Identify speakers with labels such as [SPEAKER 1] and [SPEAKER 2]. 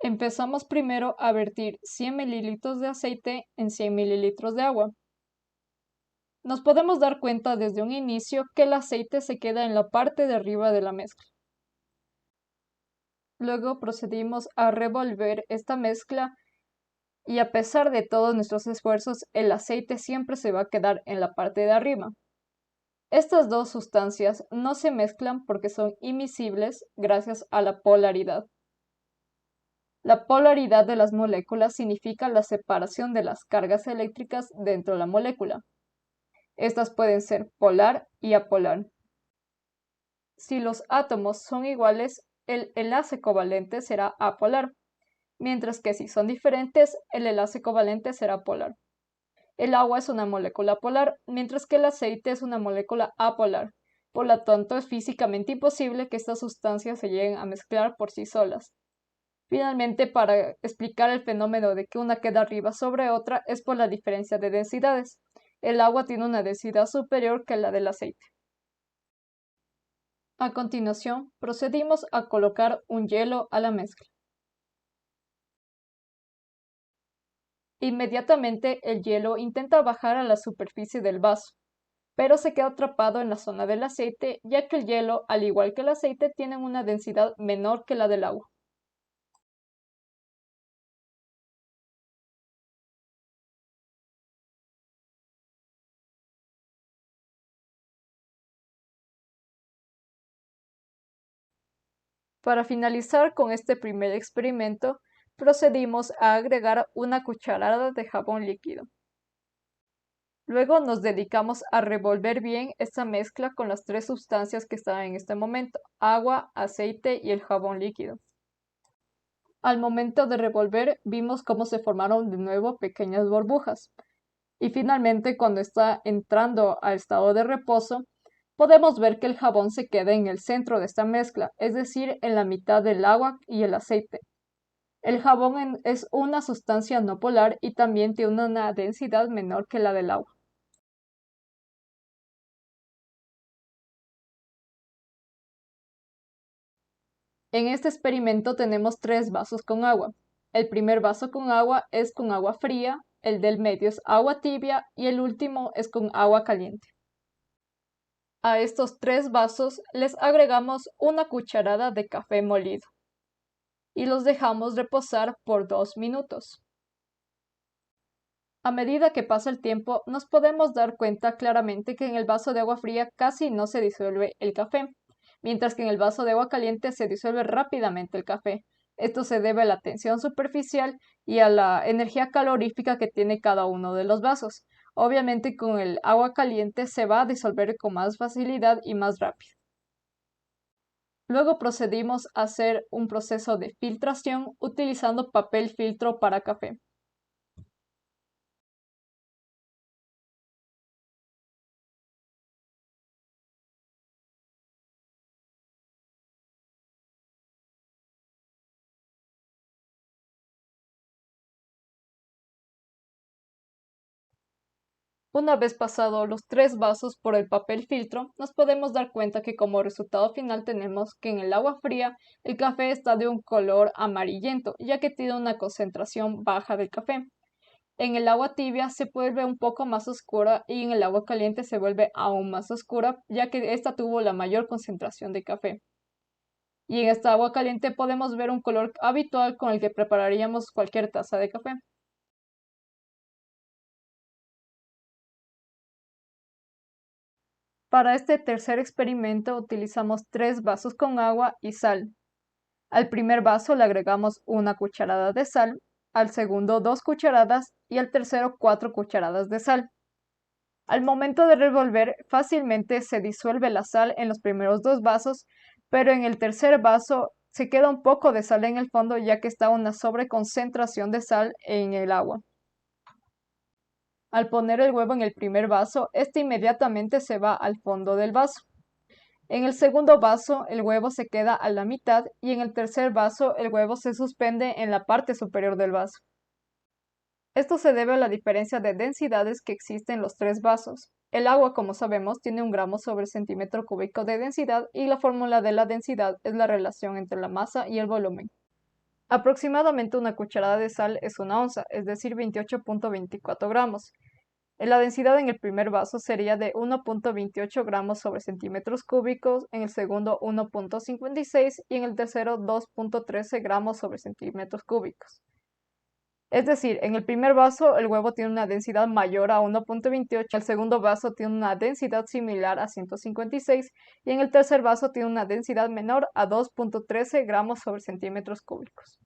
[SPEAKER 1] Empezamos primero a vertir 100 mililitros de aceite en 100 mililitros de agua. Nos podemos dar cuenta desde un inicio que el aceite se queda en la parte de arriba de la mezcla. Luego procedimos a revolver esta mezcla y a pesar de todos nuestros esfuerzos, el aceite siempre se va a quedar en la parte de arriba. Estas dos sustancias no se mezclan porque son imisibles gracias a la polaridad. La polaridad de las moléculas significa la separación de las cargas eléctricas dentro de la molécula. Estas pueden ser polar y apolar. Si los átomos son iguales, el enlace covalente será apolar, mientras que si son diferentes, el enlace covalente será polar. El agua es una molécula polar, mientras que el aceite es una molécula apolar. Por lo tanto, es físicamente imposible que estas sustancias se lleguen a mezclar por sí solas. Finalmente, para explicar el fenómeno de que una queda arriba sobre otra es por la diferencia de densidades. El agua tiene una densidad superior que la del aceite. A continuación, procedimos a colocar un hielo a la mezcla. Inmediatamente el hielo intenta bajar a la superficie del vaso, pero se queda atrapado en la zona del aceite, ya que el hielo, al igual que el aceite, tiene una densidad menor que la del agua. Para finalizar con este primer experimento, procedimos a agregar una cucharada de jabón líquido. Luego nos dedicamos a revolver bien esta mezcla con las tres sustancias que están en este momento: agua, aceite y el jabón líquido. Al momento de revolver, vimos cómo se formaron de nuevo pequeñas burbujas. Y finalmente, cuando está entrando al estado de reposo, podemos ver que el jabón se queda en el centro de esta mezcla, es decir, en la mitad del agua y el aceite. El jabón es una sustancia no polar y también tiene una densidad menor que la del agua. En este experimento tenemos tres vasos con agua. El primer vaso con agua es con agua fría, el del medio es agua tibia y el último es con agua caliente. A estos tres vasos les agregamos una cucharada de café molido y los dejamos reposar por 2 minutos. A medida que pasa el tiempo, nos podemos dar cuenta claramente que en el vaso de agua fría casi no se disuelve el café, mientras que en el vaso de agua caliente se disuelve rápidamente el café. Esto se debe a la tensión superficial y a la energía calorífica que tiene cada uno de los vasos. Obviamente con el agua caliente se va a disolver con más facilidad y más rápido. Luego procedimos a hacer un proceso de filtración utilizando papel filtro para café. Una vez pasados los tres vasos por el papel filtro, nos podemos dar cuenta que como resultado final tenemos que en el agua fría el café está de un color amarillento, ya que tiene una concentración baja del café. En el agua tibia se vuelve un poco más oscura y en el agua caliente se vuelve aún más oscura, ya que esta tuvo la mayor concentración de café. Y en esta agua caliente podemos ver un color habitual con el que prepararíamos cualquier taza de café. Para este tercer experimento utilizamos tres vasos con agua y sal. Al primer vaso le agregamos una cucharada de sal, al segundo 2 cucharadas y al tercero 4 cucharadas de sal. Al momento de revolver, fácilmente se disuelve la sal en los primeros dos vasos, pero en el tercer vaso se queda un poco de sal en el fondo ya que está una sobreconcentración de sal en el agua. Al poner el huevo en el primer vaso, este inmediatamente se va al fondo del vaso. En el segundo vaso, el huevo se queda a la mitad y en el tercer vaso, el huevo se suspende en la parte superior del vaso. Esto se debe a la diferencia de densidades que existe en los tres vasos. El agua, como sabemos, tiene 1 gramo sobre centímetro cúbico de densidad y la fórmula de la densidad es la relación entre la masa y el volumen. Aproximadamente una cucharada de sal es una onza, es decir, 28.24 gramos. La densidad en el primer vaso sería de 1.28 gramos sobre centímetros cúbicos, en el segundo 1.56 y en el tercero 2.13 gramos sobre centímetros cúbicos. Es decir, en el primer vaso el huevo tiene una densidad mayor a 1.28, el segundo vaso tiene una densidad similar a 156 y en el tercer vaso tiene una densidad menor a 2.13 gramos sobre centímetros cúbicos.